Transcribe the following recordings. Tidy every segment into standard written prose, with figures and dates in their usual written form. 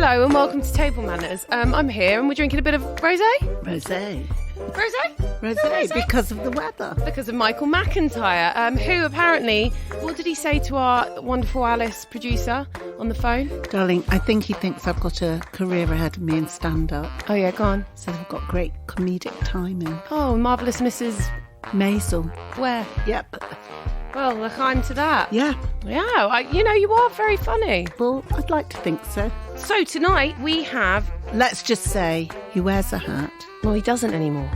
Hello and welcome to Table Manners. I'm here and we're drinking a bit of rosé. Rosé. Rosé? Rosé, because of the weather. Because of Michael McIntyre, who apparently, what did he say to our wonderful Alice producer on the phone? Darling, I think he thinks I've got a career ahead of me in stand-up. Oh yeah, go on. So I've got great comedic timing. Oh, Marvellous Mrs. Maisel. Ware. Yep. Well, look, I'm to that. Yeah. Yeah, you are very funny. Well, I'd like to think so. So tonight we have... Let's just say he wears a hat. Well, he doesn't anymore.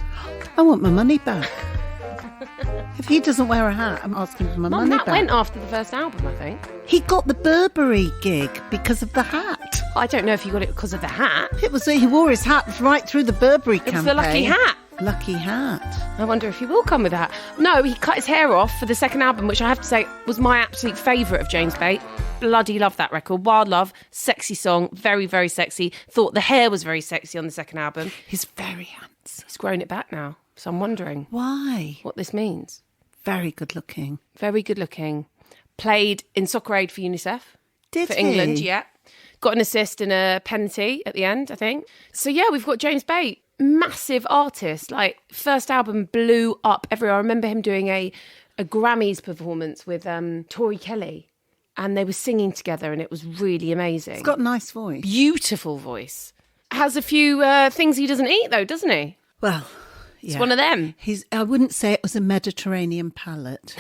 I want my money back. If he doesn't wear a hat, I'm asking for my money that back. went after the first album, I think. He got the Burberry gig because of the hat. I don't know if he got it because of the hat. It was he wore his hat right through the Burberry campaign. It was the lucky hat. Lucky hat. I wonder if he will come with that. No, he cut his hair off for the second album, which I have to say was my absolute favourite of James Bate. Bloody love that record. Wild Love, sexy song, very, very sexy. Thought the hair was very sexy on the second album. He's very handsome. He's grown it back now, so I'm wondering why. What this means. Very good looking. Very good looking. Played in Soccer Aid for UNICEF. Did for he? England, yeah. Got an assist and a penalty at the end, I think. So yeah, we've got James Bate. Massive artist, like first album blew up everywhere. I remember him doing a Grammys performance with Tori Kelly and they were singing together and it was really amazing. He's got a nice voice. Beautiful voice. Has a few things he doesn't eat though, doesn't he? Well, yeah. It's one of them. I wouldn't say it was a Mediterranean palate.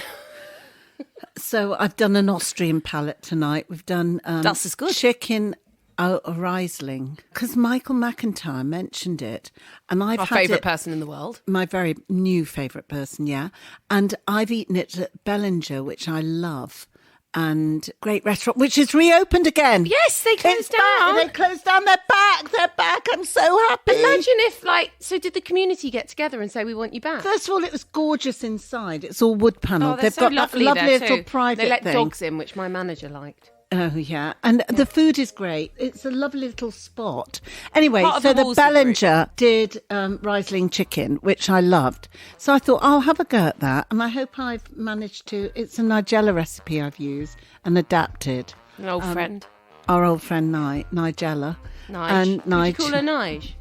So I've done an Austrian palate tonight. We've done that's as good. Chicken Riesling, because Michael McIntyre mentioned it, and I've our had favourite it, person in the world. My very new favourite person, yeah. And I've eaten it at Bellinger, which I love, and great restaurant, which is reopened again. Yes, they closed down. They closed down. They're back. I'm so happy. Imagine if, so did the community get together and say, we want you back? First of all, it was gorgeous inside. It's all wood panelled. Oh, They've so got lovely that lovely there little too. private They let thing. dogs in, which my manager liked. Oh, yeah. And the food is great. It's a lovely little spot. Anyway, Part of so the the Wolseley Bellinger did Riesling chicken, which I loved. So I thought, I'll have a go at that. And I hope I've managed to... It's a Nigella recipe I've used and adapted. An old friend. Our old friend, Nigella. Nige. Did you call her Nige?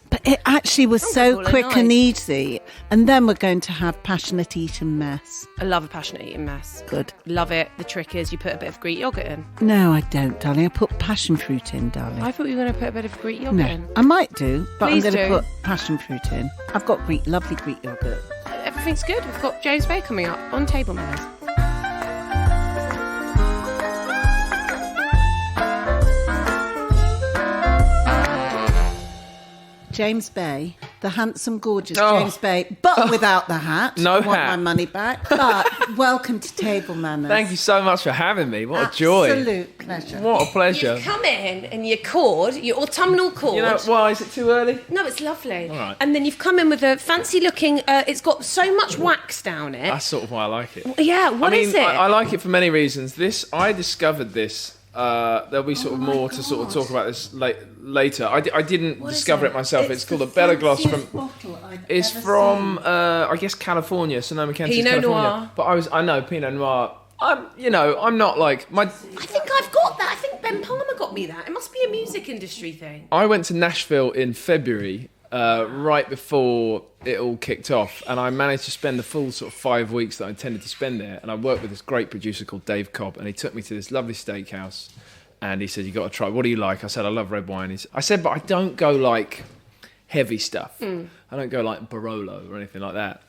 But it actually was Some so call her quick and Nige. easy. And then we're going to have passionate eating mess. I love a passionate eating mess. Good. Love it. The trick is you put a bit of Greek yoghurt in. No, I don't, darling. I put passion fruit in, darling. I thought you were going to put a bit of Greek yoghurt No, in. I might do, but Please I'm going do. to put passion fruit in. I've got lovely Greek yoghurt. Everything's good. We've got James Bay coming up on Table Manners. James Bay, the handsome, gorgeous James Bay, but without the hat. No Want hat. my money back. But welcome to Table Manners. Thank you so much for having me. What a joy. Absolute pleasure. What a pleasure. You come in and your cord, your autumnal cord. You know, why is it too early? No, it's lovely. All right. And then you've come in with a fancy looking, it's got so much wax down it. That's sort of why I like it. Yeah, what is it? I like it for many reasons. I discovered this. There'll be sort of more to sort of talk about this later. I didn't What is discover it? it myself. It's called the a Bella Gloss fanciest from. bottle I've It's ever from seen. I guess California, Sonoma County, Pinot California. Noir. But I know Pinot Noir. I'm not like my. I think I've got that. I think Ben Palmer got me that. It must be a music industry thing. I went to Nashville in February, right before it all kicked off, and I managed to spend the full sort of 5 weeks that I intended to spend there. And I worked with this great producer called Dave Cobb, and he took me to this lovely steakhouse, and he said, "You got to try. What do you like?" I said, "I love red wine." I said, "But I don't go like heavy stuff. I don't go like Barolo or anything like that."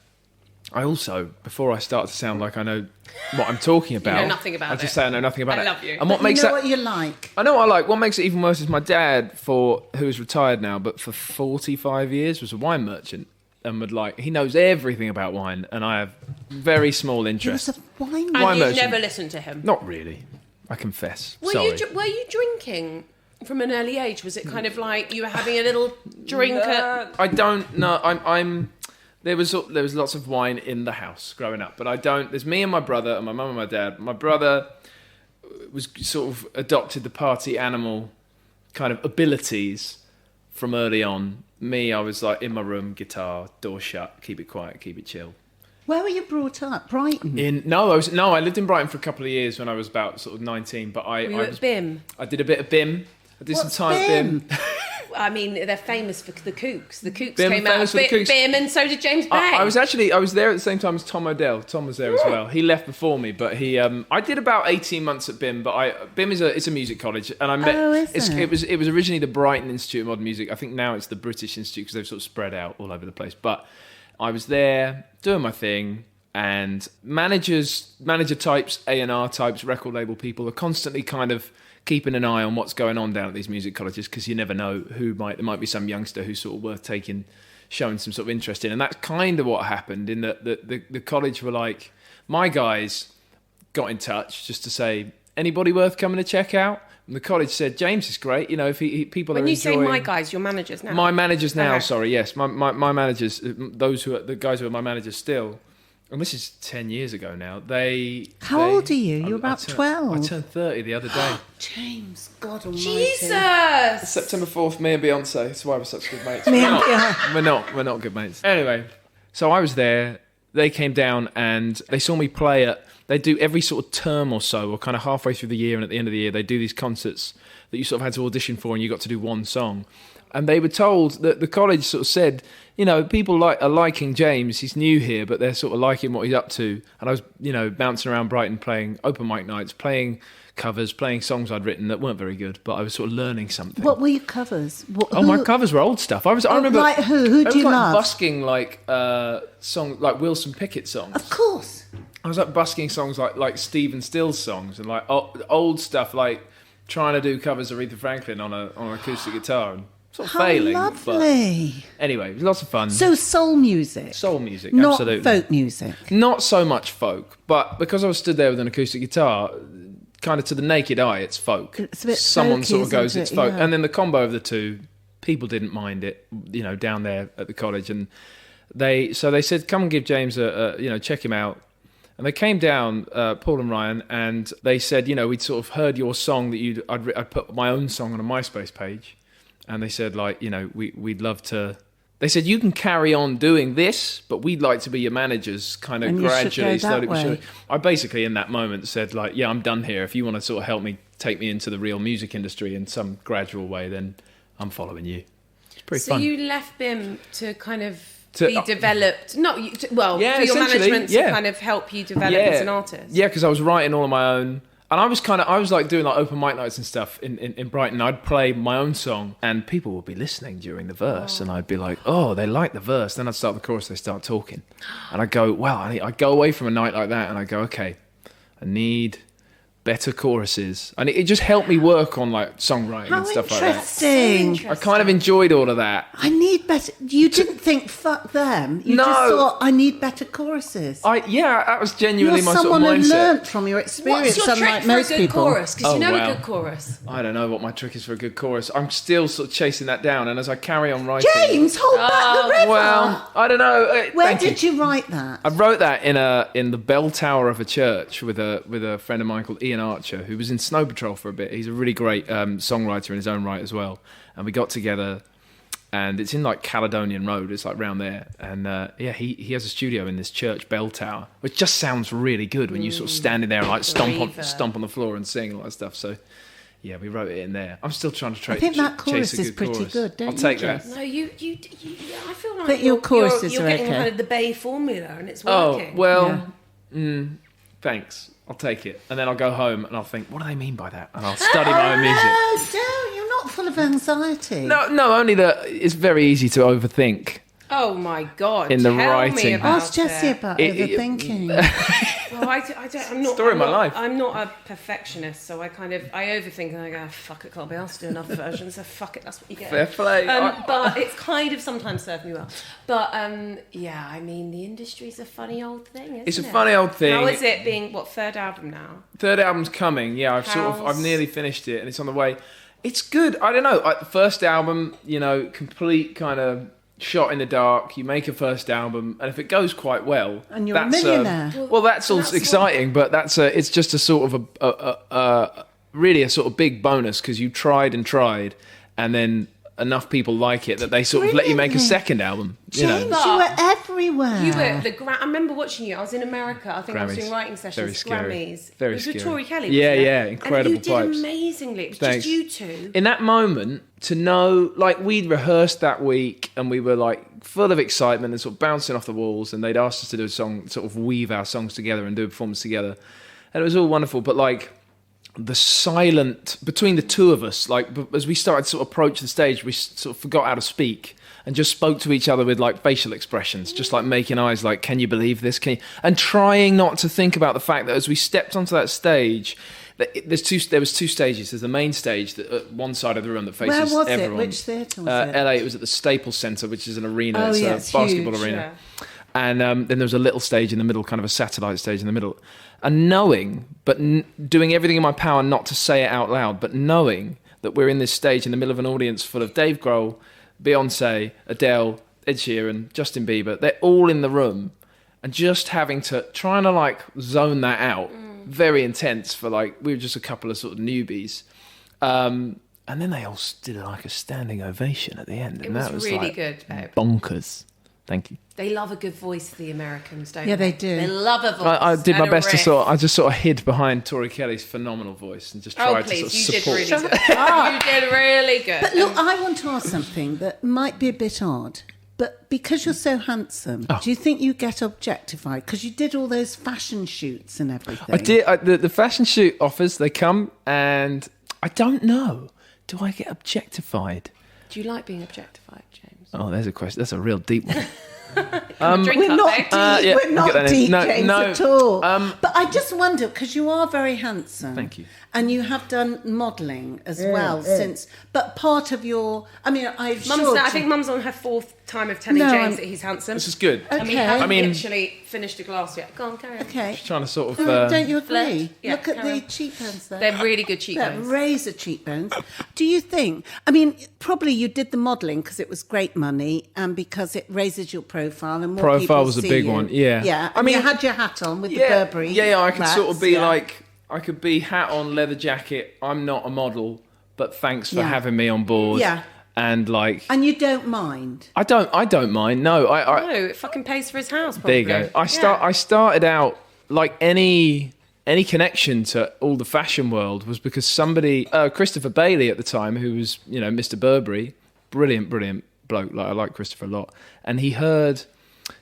I also, before I start to sound like I know what I'm talking about, know nothing about I just it. say I know nothing about I it. love you. And what makes you know that? what you like. I know what I like. What makes it even worse is my dad, who is retired now, but for 45 years was a wine merchant and he knows everything about wine, and I have very small He interest. was a wine And Wine you've merchant. never listened to him. Not really, I confess. Were Sorry. you drinking from an early age? Was it kind of like you were having a little drink at... I don't know. I'm. There was lots of wine in the house growing up, but I don't. There's me and my brother and my mum and my dad. My brother was sort of adopted the party animal kind of abilities from early on. Me, I was like in my room, guitar, door shut, keep it quiet, keep it chill. Where were you brought up? Brighton? I lived in Brighton for a couple of years when I was about sort of 19. But Were you at BIM? I did a bit of BIM. I did some time at BIM. I mean, they're famous for the Kooks. The Kooks BIM, came out of famous for the Kooks. BIM, and so did James Bay. I was there at the same time as Tom O'Dell. Tom was there as well. He left before me, but I did about 18 months at BIM. But BIM it's a music college, and I met. It was originally the Brighton Institute of Modern Music. I think now it's the British Institute because they've sort of spread out all over the place. But I was there doing my thing, and manager types, A&R types, record label people are constantly kind of keeping an eye on what's going on down at these music colleges, because you never know there might be some youngster who's sort of worth showing some sort of interest in. And that's kind of what happened in that the college were like, my guys got in touch just to say, anybody worth coming to check out? And the college said, James is great. You know, if people when are you enjoying... say my guys, your managers now? My managers now, Okay. sorry, yes. My managers, the guys who are my managers still, and this is 10 years ago now, How old are you? You're about 12. I turned 30 the other day. James, God almighty. Jesus! September 4th, me and Beyonce. That's why we're such good mates. Me and Beyonce. We're not good mates. Anyway, so I was there. They came down and they saw me play at... They do every sort of term or so, or kind of halfway through the year and at the end of the year, they do these concerts that you sort of had to audition for, and you got to do one song. And they were told that the college sort of said, you know, people are liking James. He's new here, but they're sort of liking what he's up to. And I was, you know, bouncing around Brighton, playing open mic nights, playing covers, playing songs I'd written that weren't very good, but I was sort of learning something. What were your covers? My covers were old stuff. I remember. Like who? Who do you love? Busking songs like Wilson Pickett songs. Of course. I was like busking songs like Stephen Stills songs and like old stuff, like trying to do covers of Aretha Franklin on an acoustic guitar and sort of failing. Lovely. But anyway, it was lots of fun. So soul music. Soul music, Not absolutely. folk music. Not so much folk, but because I was stood there with an acoustic guitar, kind of to the naked eye, it's folk. It's a bit Someone folky, sort of goes, isn't it's it? folk. Yeah. And then the combo of the two, people didn't mind it, you know, down there at the college. And they said, come and give James check him out. And they came down, Paul and Ryan, and they said, you know, we'd sort of heard your song that I'd put my own song on a MySpace page. And they said, like, you know, we'd love to... They said, you can carry on doing this, but we'd like to be your managers kind of And gradually, you should go that slowly. way. I basically, in that moment, said, like, yeah, I'm done here. If you want to sort of help me, take me into the real music industry in some gradual way, then I'm following you. It's pretty fun. So you left BIM to kind of To- be developed, not you, for your essentially, management to yeah. kind of help you develop as an artist. Yeah, because I was writing all on my own. And I was like doing like open mic nights and stuff in Brighton. I'd play my own song and people would be listening during the verse and I'd be like, oh, they like the verse. Then I'd start the chorus, they start talking. And I go, well, I go away from a night like that and I go, okay, I need better choruses. And it just helped me work on like songwriting and stuff like that. Interesting. I kind of enjoyed all of that. I need better... You didn't think, fuck them. You No. just thought, I need better choruses. That was genuinely You're my sort of someone who mindset. learnt from your experience, What's your trick unlike for a most good people. chorus? Because you know wow. a good chorus. I don't know what my trick is for a good chorus. I'm still sort of chasing that down. And as I carry on writing... James, hold back the river! Well, I don't know. Where Thank did you write that? I wrote that in the bell tower of a church with a friend of mine called Ian Archer, who was in Snow Patrol for a bit. He's a really great songwriter in his own right as well. And we got together, and it's in like Caledonian Road. It's like round there. And he has a studio in this church bell tower, which just sounds really good when you sort of standing there and like stomp on the floor and sing and all that stuff. So yeah, we wrote it in there. I'm still trying to I think that chase chorus a is good pretty chorus. good, don't I'll you, take Jess? that. No, you I feel like But your choruses you're are getting okay. kind of the Bay formula and it's Oh, working. well, thanks. I'll take it. And then I'll go home and I'll think, what do they mean by that? And I'll study my own music. Oh, don't. You're not full of anxiety. No, only that it's very easy to overthink. Oh my God! In the tell writing. me about Ask Jessie it. about It- overthinking. Well, I don't. I'm not. Story I'm of my not, life. I'm not a perfectionist, so I overthink and I go, fuck it, can't be asked to do another version, so fuck it, that's what you get. Fair play. But it's kind of sometimes served me well. But yeah, I mean, the industry's a funny old thing, isn't it? It's a funny old thing. How is it being third album now? Third album's coming. Yeah, I've nearly finished it and it's on the way. It's good. I don't know. The first album, you know, complete kind of shot in the dark. You make a first album, and if it goes quite well, And you're a that's millionaire. Well, that's all exciting, but it's just a sort of really a sort of big bonus because you tried, and then enough people like it that they sort of let you make a second album. You know. James, you were everywhere. You were at the I remember watching you. I was in America. I think I was Grammys. doing writing sessions. Very scary. Grammys. Very it was with scary. Tori Kelly. Yeah, wasn't it? yeah, incredible And you pipes. did amazingly. It was Thanks. just you two. In that moment, to know, like, we'd rehearsed that week and we were like full of excitement and sort of bouncing off the walls, and they'd asked us to do a song, sort of weave our songs together and do a performance together, and it was all wonderful. But like the silent between the two of us, like as we started to sort of approach the stage, we sort of forgot how to speak and just spoke to each other with like facial expressions, just like making eyes like, can you believe this? Can you? And trying not to think about the fact that as we stepped onto that stage, there was two stages. There's the main stage that at one side of the room that faces Where was everyone. it? Which theatre was it? LA. It was at the Staples Center, which is an arena. Oh, It's yeah, a it's basketball huge. arena. And then there was a little stage in the middle, kind of a satellite stage in the middle. And knowing, but doing everything in my power not to say it out loud, but knowing that we're in this stage in the middle of an audience full of Dave Grohl, Beyonce, Adele, Ed Sheeran, Justin Bieber. They're all in the room. And just having to, trying to like zone that out. Very intense for like, we were just a couple of sort of newbies. And then they all did like a standing ovation at the end. And It was that was really like good, babe. bonkers. Thank you. They love a good voice, the Americans, don't Yeah, they? they do. They love a voice. I did my and a best to riff. I just sort of hid behind Tori Kelly's phenomenal voice and just Oh, tried please, to you sort of did support. really good. You did really good. But look, I want to ask something that might be a bit odd. But because you're so handsome, do you think you get objectified? Because you did all those fashion shoots and everything. I did. The fashion shoot offers, they come, and I don't know. Do I get objectified? Do you like being objectified, James? Oh, there's a question. That's a real deep one. Drink We're up, not babe. deep, yeah, we're I'll not get that in. deep, No, James, no, at all. um, But I just wonder, because you are very handsome. Thank you. And you have done modelling as well since... But part of your... I mean, I think Mum's on her fourth time of telling No, James that he's handsome. This is good. And we Okay. haven't I mean- literally finished a glass yet. Go on, carry on. Okay. Just trying to sort of. Don't you agree? Flirt. Yeah, Look at carry the on. cheekbones there. They're really good They're cheekbones. razor cheekbones. Do you think... I mean, probably you did the modelling because it was great money and because it raises your profile and more Profile people was a see big you. one, yeah. Yeah. I I mean, mean- you had your hat on with the yeah, Burberry. yeah, I could sort of rats, be yeah. like, I could be hat on, leather jacket. I'm not a model, but thanks for Yeah. having me on board. Yeah. And like, And you don't mind. I don't mind. No, I No, it fucking pays for his house, probably. there you go. I started out like any connection to all the fashion world was because somebody, Christopher Bailey at the time, who was, you know, Mr. Burberry, brilliant bloke. Like I like Christopher a lot, and he has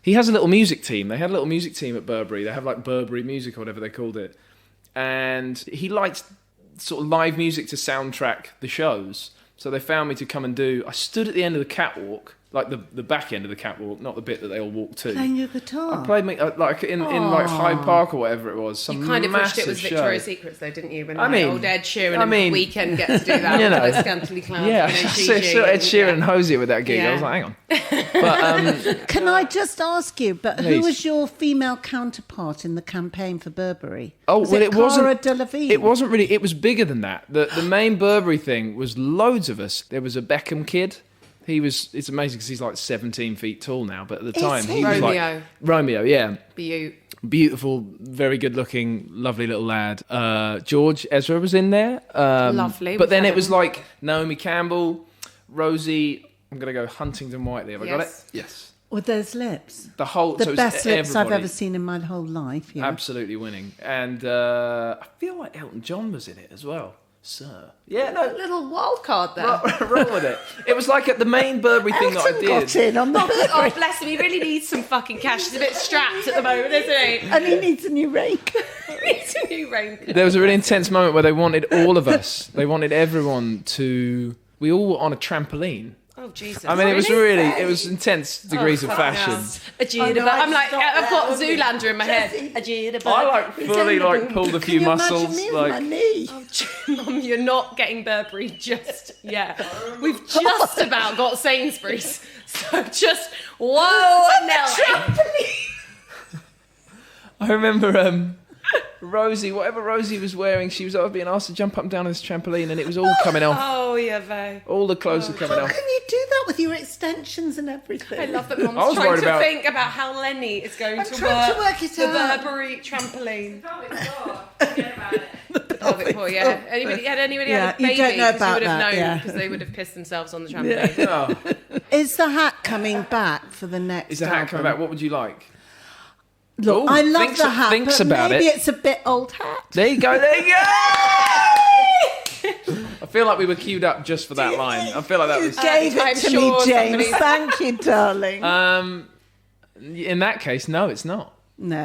a little music team. They had a little music team at Burberry. They have like Burberry Music or whatever they called it, and he liked sort of live music to soundtrack the shows. So they found me to come and do. I stood at the end of the catwalk, like the back end of the catwalk, not the bit that they all walk to. Playing your guitar. I played like in like Hyde Park or whatever it was. Some You kind of wished massive it was show. Victoria's Secrets, though, didn't you? When I mean- old Ed Sheeran I and mean- Weekend get to do that. You with know. the scantily clad. Yeah, you know, I Gigi saw Ed and- Sheeran and Hosey with that gig. I Yeah. was like, hang on. But Can I just ask you, but who Please. was your female counterpart in the campaign for Burberry? oh, was well, it it wasn't. Cara Delevingne? It wasn't really. It was bigger than that. The main Burberry thing was loads of us. There was a Beckham kid. It's amazing because he's like 17 feet tall now, but at the time he? he was Romeo. like Romeo. Yeah, beautiful, very good looking, lovely little lad. George Ezra was in there. Lovely. But then We've it was had him. like Naomi Campbell, Rosie. I'm gonna go Huntington Whiteley. Have I got it? Yes. Yes. With those lips. The whole. The so it was best lips I've everybody. ever seen in my whole life. Yeah. Absolutely winning. And I feel like Elton John was in it as well. Sir. Yeah, no, Little wild card there. wrong with it. It was like at the main Burberry thing that I Elton did. got in on the Oh, bless him. He really needs some fucking cash. He's a bit strapped at the moment, isn't he? and he needs a new rake. He needs a new raincoat. There was a really intense moment where they wanted all of us. They wanted everyone to. We all were on a trampoline. Oh, Jesus. I mean, it was intense degrees of fucking fashion. hell. I know, I'm like, I'd I've got stop there, Zoolander in my head. I like fully like pulled a few Can you muscles. imagine me with my Like knee? Mum, you're not getting Burberry just yet. We've just about got Sainsbury's. So just, whoa, Nelly. I remember Rosie, whatever Rosie was wearing, she was being asked to jump up and down on this trampoline, and it was all coming off. Oh, yeah, babe. All the clothes were coming How off. can you do that with your extensions and everything? I love that I Mum's was trying worried to about- think about how Lenny is going I'm to trying work to work it the out. Burberry trampoline. pelvic pool, yeah. Anybody had a Yeah, baby? you don't know 'Cause about you would have that, known yeah. because they would have pissed themselves on the trampoline. Oh, Is the hat coming back for the next is the hat coming album? back? What would you like? Look, Ooh, I love thinks- the hat, thinks but about maybe it. it's a bit old hat. There you go. There you go. I feel like we were queued up just for that line. I feel like that was. Gave I'm it to sure me, James. somebody- Thank you, darling. In that case, no, it's not. No.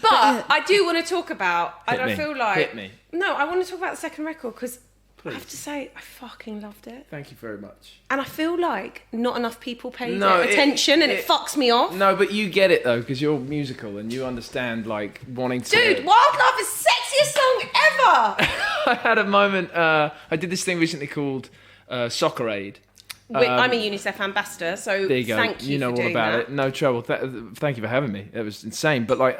But I do want to talk about, and Hit I me. feel like... Hit me. No, I want to talk about the second record because I Please. have to say, I fucking loved it. Thank you very much. And I feel like not enough people paid No, it attention and it fucks me off. No, but you get it though because you're musical and you understand like wanting to. Dude, Wild Love is sexiest song ever! I had a moment. I did this thing recently called Soccer Aid. I'm a UNICEF ambassador, so There you go. thank you, You know for all doing about that. it. No trouble. Thank you for having me. It was insane. But like,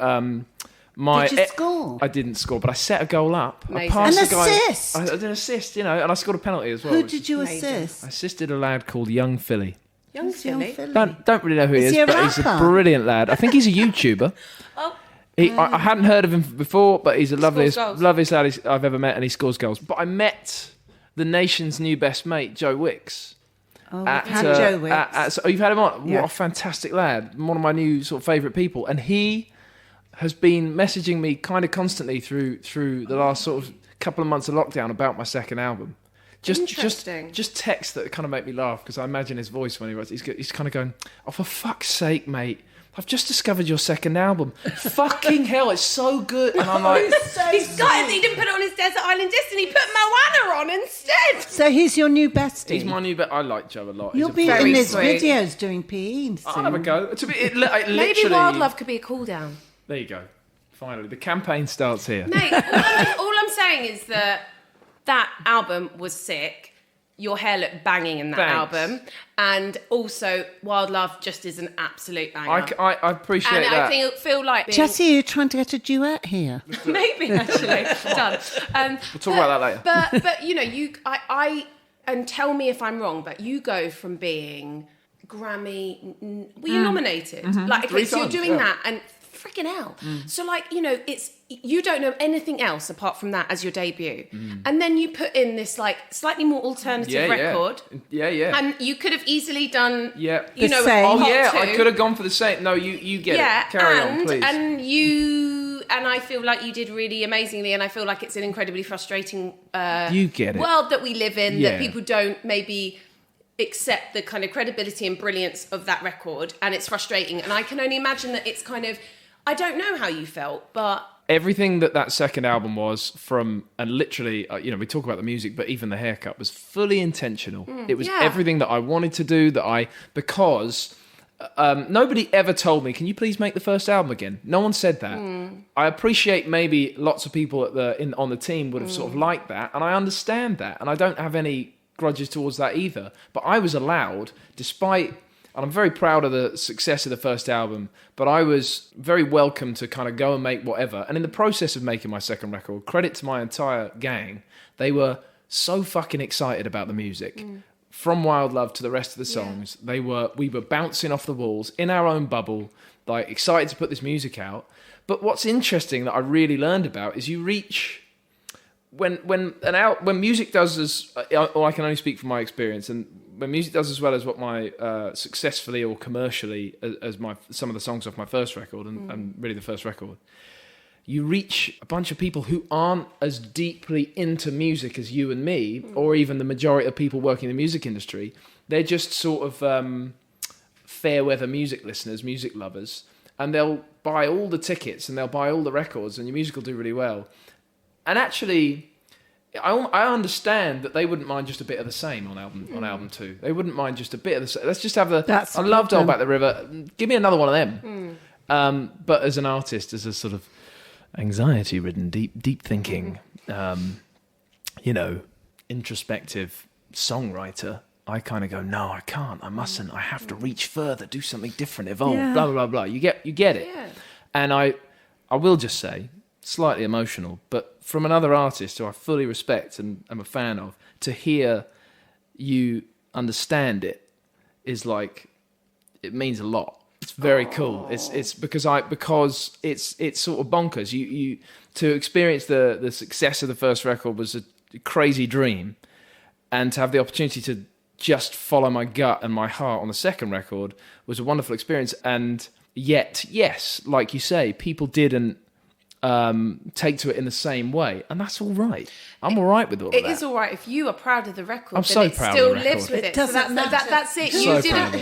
my Did you score? I didn't score, but I set a goal up. I Amazing. passed An the guy. assist? I did an assist, you know, and I scored a penalty as well. Who which did is- you amazing. assist? I assisted a lad called Young Philly. Young Philly. Don't really know who he Is is, he a but he's a rapper? brilliant lad. I think he's a YouTuber. Oh. I hadn't heard of him before, but he's the loveliest goals. lad I've ever met, and he scores goals. But I met the nation's new best mate, Joe Wicks. Oh, I've had Joe Wicks. Oh, you've had him on? Yeah. What a fantastic lad. One of my new sort of favourite people. And he has been messaging me kind of constantly through the last sort of couple of months of lockdown about my second album. Interesting. Just texts that kind of make me laugh because I imagine his voice when he writes. He's kind of going, "Oh, for fuck's sake, mate. I've just discovered your second album. Fucking hell, it's so good." And I'm like, He's got it. He didn't put it on his Desert Island Disc and he put Moana on instead. So he's your new bestie. he's my new bet. I like Joe a lot. You'll He's be very in his sweet. videos doing PE soon. I'll have a go. To be, it Maybe literally. Wild Love could be a cool down. There you go. Finally, the campaign starts here. Mate, all I'm saying is that album was sick. Your hair looked banging in that Thanks. album. And also, Wild Love just is an absolute banger. I appreciate and that. I feel like... Jessie, are you trying to get a duet here? Maybe, actually. Done. We'll talk about that later. But you know, and tell me if I'm wrong, but you go from being Grammy... Were you nominated? Like, okay, 3 so you're times, doing yeah. that and... Freaking hell. So like, you know, you don't know anything else apart from that as your debut. And then you put in this like slightly more alternative record. Yeah. And you could have easily done, Yeah. you know, The same. Oh Hot yeah, Two. I could have gone for the same. No, you get Yeah, it. Carry on, please. and I feel like you did really amazingly, and I feel like it's an incredibly frustrating You get it. world that we live in, Yeah. that people don't maybe accept the kind of credibility and brilliance of that record, and it's frustrating. And I can only imagine that it's kind of, I don't know how you felt, but Everything that second album was from, and literally, you know, we talk about the music, but even the haircut was fully intentional. It was yeah. everything that I wanted to do, because nobody ever told me, can you please make the first album again? No one said that. I appreciate maybe lots of people on the team would have sort of liked that, and I understand that, and I don't have any grudges towards that either. But I was allowed, despite... And I'm very proud of the success of the first album, but I was very welcome to kind of go and make whatever. And in the process of making my second record, credit to my entire gang, they were so fucking excited about the music. From Wild Love to the rest of the songs, we were bouncing off the walls in our own bubble, like excited to put this music out. But what's interesting that I really learned about is you reach... When music does as, or I can only speak from my experience, and when music does as well as what my successfully or commercially as some of the songs off my first record and really the first record, you reach a bunch of people who aren't as deeply into music as you and me, or even the majority of people working in the music industry. They're just sort of fair weather music listeners, music lovers, and they'll buy all the tickets and they'll buy all the records, and your music will do really well. And actually, I understand that they wouldn't mind just a bit of the same on album 2. They wouldn't mind just a bit of the same. Let's just have I loved Old Back the River. Give me another one of them. But as an artist, as a sort of anxiety-ridden, deep thinking, you know, introspective songwriter, I kind of go, no, I can't, I mustn't, I have to reach further, do something different, evolve, blah, blah, blah, blah. You get it. Yeah. And I will just say, slightly emotional, but from another artist who I fully respect and am a fan of, to hear you understand it is like, it means a lot. It's very cool. It's because it's sort of bonkers. You to experience the success of the first record was a crazy dream, and to have the opportunity to just follow my gut and my heart on the second record was a wonderful experience. And yet, yes, like you say, people didn't take to it in the same way, and that's all right. I'm all right with all of that. It is all right if you are proud of the record. I'm then so it proud still of the record. lives with it. doesn't matter. That's it. So You proud didn't. of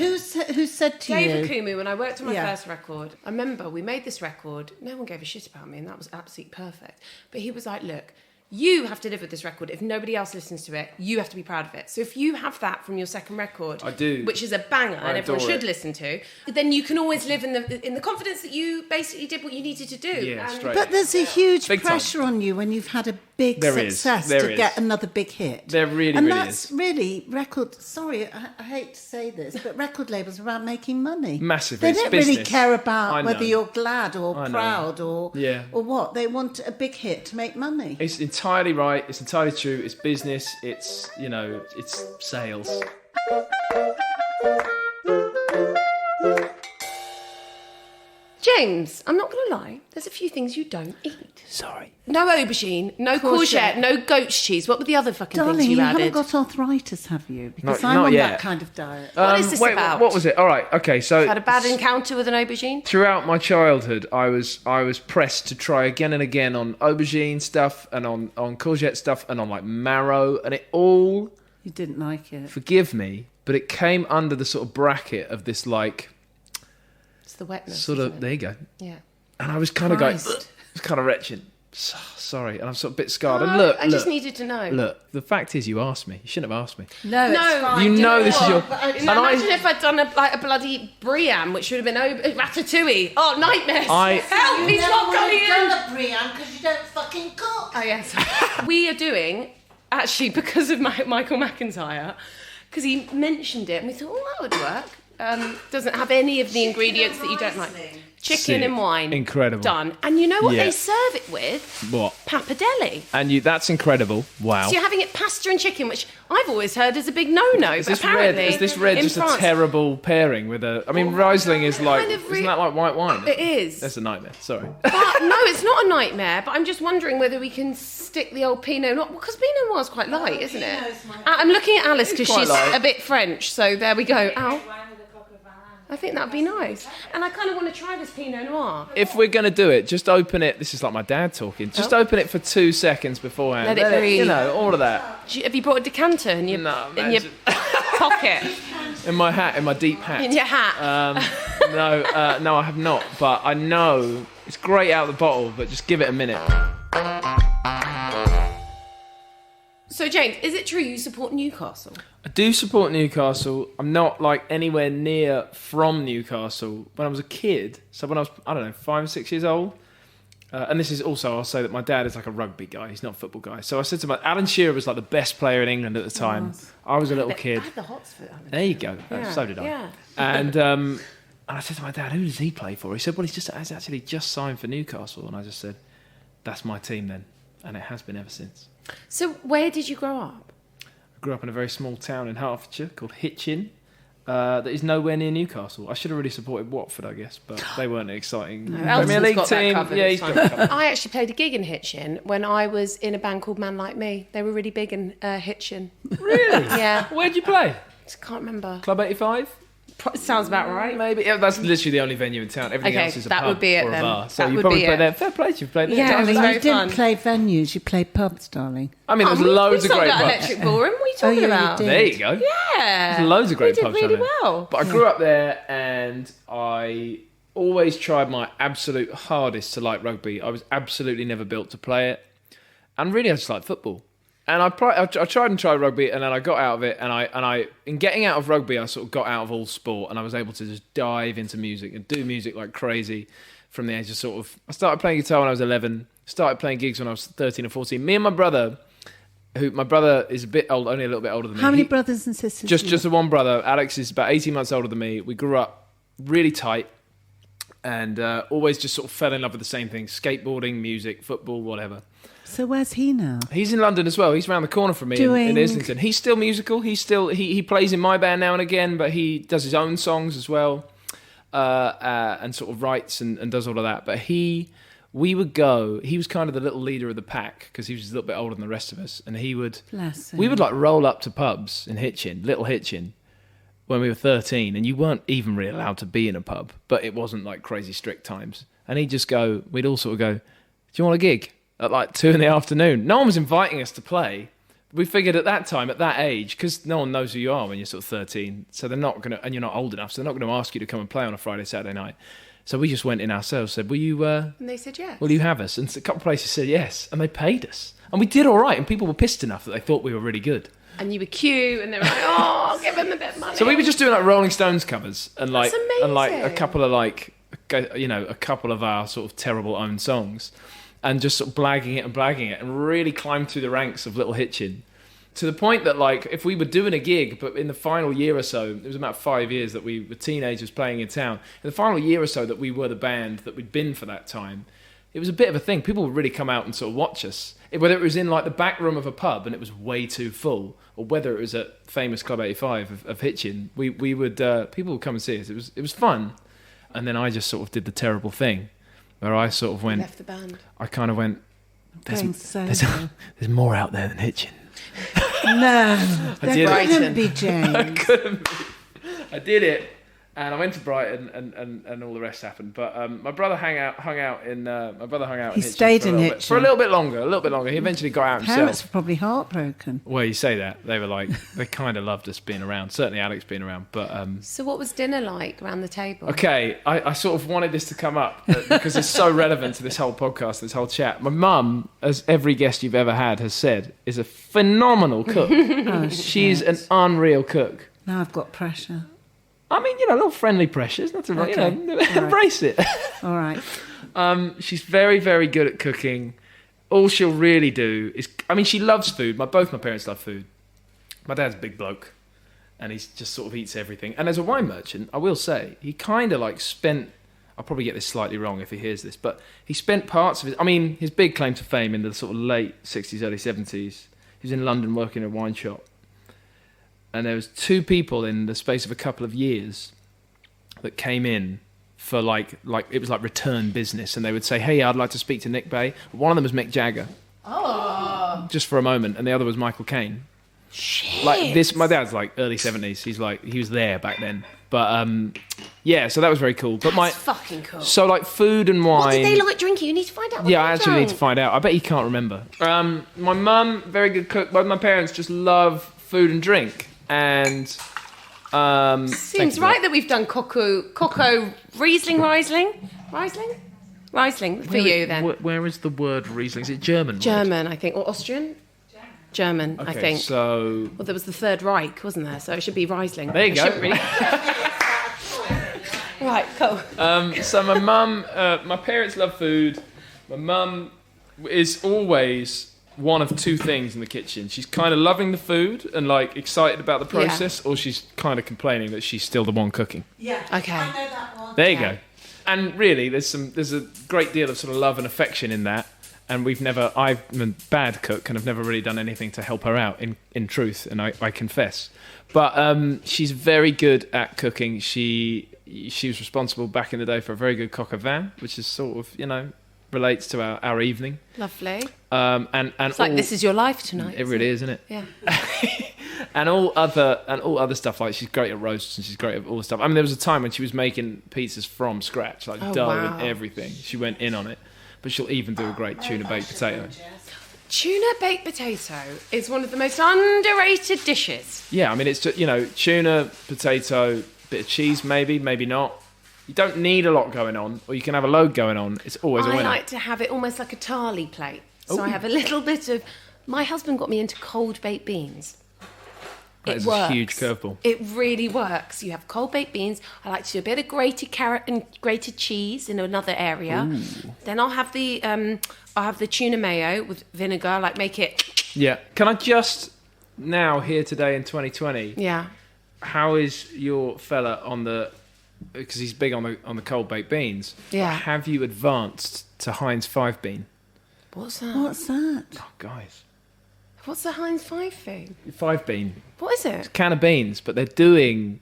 it. Who said to Dave you? Akumu, when I worked on my Yeah. first record, I remember we made this record. No one gave a shit about me, and that was absolutely perfect. But he was like, "Look, you have to live with this record. If nobody else listens to it, you have to be proud of it. So if you have that from your second record, I do. which is a banger and everyone adore should it. listen to, then you can always live in the confidence that you basically did what you needed to do." Yeah, And- straight. But there's a huge Big time. pressure on you when you've had a big There is. success There to is. get another big hit. There really, and really that's is. really record. Sorry, I hate to say this, but record labels are about making money. Massively, They it's don't really business. care I about whether know. you're glad or I know. proud or Yeah. or what. They want a big hit to make money. It's entirely right. It's entirely true. It's business. It's, it's sales. James, I'm not going to lie. There's a few things you don't eat. Sorry. No aubergine, no courgette, no goat's cheese. What were the other fucking Darling, things you you haven't added? got arthritis, have you? Because Not- I'm not on yet. that kind of diet. What is this wait, about? What was it? All right. Okay. So Had a bad encounter with an aubergine? throughout my childhood, I was pressed to try again and again on aubergine stuff and on courgette stuff and on like marrow, and it all, You didn't like it. forgive me, but it came under the sort of bracket of this like It's the wetness. sort isn't of it? there you go, Yeah. and I was kind of going, Christ. it's kind of retching. Sorry, and I'm sort of a bit scarred. And Oh, look, I just needed to know. look. The fact is, you asked me. You shouldn't have asked me. No, No, it's fine. You do know know this is what? your. But I- and Imagine if I'd done a bloody Briam, which would have been ratatouille. Oh, nightmares. Help, he's not coming in. a Brian because you don't fucking cook. Oh, yes. We are doing, actually, because of Michael McIntyre, because he mentioned it, and we thought, oh, that would work. Doesn't have any of the ingredients that you don't like. Chicken Sick. and wine. Incredible. Done. And you know what Yeah. they serve it with? What? Pappardelle. And that's incredible. Wow. So you're having it pasta and chicken, which I've always heard is a big no-no. Is but this apparently, red just in France, a terrible pairing with a? I mean, Riesling is like, Kind of isn't that like white wine? It is. That's a nightmare. Sorry. But no, it's not a nightmare. But I'm just wondering whether we can stick the old Pinot Noir, because Pinot Noir is quite light, isn't it? I'm looking at Alice because quite she's light. a bit French. So there we go. Ow. I think that'd be nice. And I kind of want to try this Pinot Noir. If we're gonna do it, just open it. This is like my dad talking. Just open it for 2 seconds beforehand. Let it breathe. You know, all of that Have you brought a decanter in your, No, in your imagine. pocket, in my hat, in my deep hat. in your hat? No, I have not. But I know it's great out of the bottle. But just give it a minute. So James, is it true you support Newcastle? I do support Newcastle. I'm not like anywhere near from Newcastle. When I was a kid, so when I was, I don't know, 5 or 6 years old, and this is also, I'll say that my dad is like a rugby guy. He's not a football guy. So I said to my, Alan Shearer was like the best player in England at the time. I was a little kid. I had the hots for that. There you go. Yeah, So did I. yeah. And I said to my dad, who does he play for? He said, well, he's actually just signed for Newcastle. And I just said, that's my team then. And it has been ever since. So where did you grow up? I grew up in a very small town in Hertfordshire called Hitchin. That is nowhere near Newcastle. I should have really supported Watford, I guess, but they weren't an exciting Premier Elson's League got that team. covered, Yeah, it's he's got fine. it covered. I actually played a gig in Hitchin when I was in a band called Man Like Me. They were really big in Hitchin. Really? Yeah. Where'd you play? Just can't remember. Club 85? Sounds about right. Maybe. Yeah, that's literally the only venue in town. Everything Okay, else is a that pub would be it or a then. bar. So That you would probably be played it. there. Fair play to you. Played there. Yeah, it Darling. was You very didn't fun. play venues, you played pubs, darling. I mean, there's we loads of sold great out pubs. Electric Ballroom. What are you talking yeah, you about? did. There you go. Yeah. There's loads of great we pubs did down really there. well. But I grew up there, and I always tried my absolute hardest to like rugby. I was absolutely never built to play it, and really I just like football. And I tried and tried rugby, and then I got out of it. And I in getting out of rugby, I sort of got out of all sport, and I was able to just dive into music and do music like crazy from the age of sort of. I started playing guitar when I was 11. Started playing gigs when I was 13 or 14. Me and my brother. My brother is a bit old, only a little bit older than me. How many He- brothers and sisters? Just do you the one brother. Alex is about 18 months older than me. We grew up really tight and always just sort of fell in love with the same things: skateboarding, music, football, whatever. have? So where's he now? He's in London as well. He's around the corner from me Doing- in Islington. He's still musical. He plays in my band now and again, but he does his own songs as well, and sort of writes and does all of that. But he we would go. He was kind of the little leader of the pack because he was a little bit older than the rest of us, and he would. Bless him. We would like roll up to pubs in Hitchin, Little Hitchin, when we were 13, and you weren't even really allowed to be in a pub, but it wasn't like crazy strict times. And he'd just go. We'd all sort of go, "Do you want a gig?" At like 2 PM. No one was inviting us to play. We figured at that time, at that age, because no one knows who you are when you're sort of 13, so they're not going to, and you're not old enough, so they're not going to ask you to come and play on a Friday, Saturday night. So we just went in ourselves, said, will you... and they said yes. Will you have us? And a couple of places said yes, and they paid us. And we did all right, and people were pissed enough that they thought we were really good. And you were cute, and they were like, oh, I'll give them a bit of money. So we were just doing like Rolling Stones covers, and like, That's amazing. and like a couple of like, you know, a couple of our sort of terrible own songs, and just sort of blagging it, and really climbed through the ranks of Little Hitchin. To the point that, like, if we were doing a gig, but in the final year or so, it was about 5 years that we were teenagers playing in town, in the final year or so that we were the band that we'd been for that time, it was a bit of a thing. People would really come out and sort of watch us. Whether it was in, like, the back room of a pub and it was way too full, or whether it was at famous Club 85 of Hitchin, we would, people would come and see us. It was fun. And then I just sort of did the terrible thing, where I sort of went... Left the band. I kind of went, there's more out there than Hitchin. No, I did that it. couldn't be James. I couldn't be. I did it, and I went to Brighton, and all the rest happened. But my brother hung out in. My brother hung out. He in Hitchin stayed in Hitchin for a little bit longer. He eventually got out himself. Parents were probably heartbroken. Well, you say that. They were like, they kind of loved us being around. Certainly Alex being around. But So what was dinner like around the table? okay, I sort of wanted this to come up because it's so relevant to this whole podcast, this whole chat. My mum, as every guest you've ever had has said, is a phenomenal cook. Oh, She's an unreal cook. Now I've got pressure. I mean, you know, a little friendly pressure. It's not to Okay. you know, All embrace it. All right. She's very, very good at cooking. All she'll really do is, I mean, she loves food. Both my parents love food. My dad's a big bloke, and he just sort of eats everything. And as a wine merchant, I will say, he kind of like spent, I'll probably get this slightly wrong if he hears this, but he spent parts of his big claim to fame in the sort of late 60s, early 70s. He was in London working in a wine shop. And there was 2 people in the space of a couple of years that came in for like it was like return business, and they would say, "Hey, I'd like to speak to Nick Bay." One of them was Mick Jagger, just for a moment, and the other was Michael Caine. Shit. Like this, my dad's like early 70s. He was there back then, but yeah, so that was very cool. But That's fucking cool. so like food and wine. What did they like drinking? You need to find out. What Yeah, they I actually need to drank. find out. I bet you can't remember. My mum, very good cook. Both my parents just love food and drink. And Seems right that we've done Coco Riesling for you then. Where is the word Riesling? Is it German? German, I think, or Austrian? German, I Okay, think. so Well, there was the Third Reich, wasn't there? So it should be Riesling. there you It go. shouldn't really- Right, cool. So my mum, my parents love food. My mum is always one of 2 things in the kitchen. She's kind of loving the food and like excited about the process, or she's kind of complaining that she's still the one cooking. Yeah. Okay. I know that one. There you go. And really, there's a great deal of sort of love and affection in that. And I'm a bad cook and I've never really done anything to help her out in truth, and I confess. But she's very good at cooking. She was responsible back in the day for a very good coq au vin, which is sort of, you know, relates to our evening. Lovely. And It's like this is your life tonight. it really is, isn't it? Yeah. And all other stuff, like she's great at roasts and she's great at all the stuff. I mean, there was a time when she was making pizzas from scratch, like dough wow. and everything. She went in on it. But she'll even do a great tuna baked potato. Tuna baked potato is one of the most underrated dishes. Yeah, I mean, it's just, you know, tuna, potato, bit of cheese, maybe not. You don't need a lot going on, or you can have a load going on. It's always a I winner. like to have it almost like a tarly plate. So Ooh. I have a little bit of... My husband got me into cold baked beans. That It is works. a huge curveball. It really works. You have cold baked beans. I like to do a bit of grated carrot and grated cheese in another area. Ooh. Then I'll have the tuna mayo with vinegar. I like make it. Yeah. Can I just now, here today in 2020, Yeah. how is your fella on the... Because he's big on the cold baked beans. Yeah. Have you advanced to Heinz 5 bean? What's that? What's that? Oh, guys. What's the Heinz 5 thing? 5 bean. What is it? Can of beans, but they're doing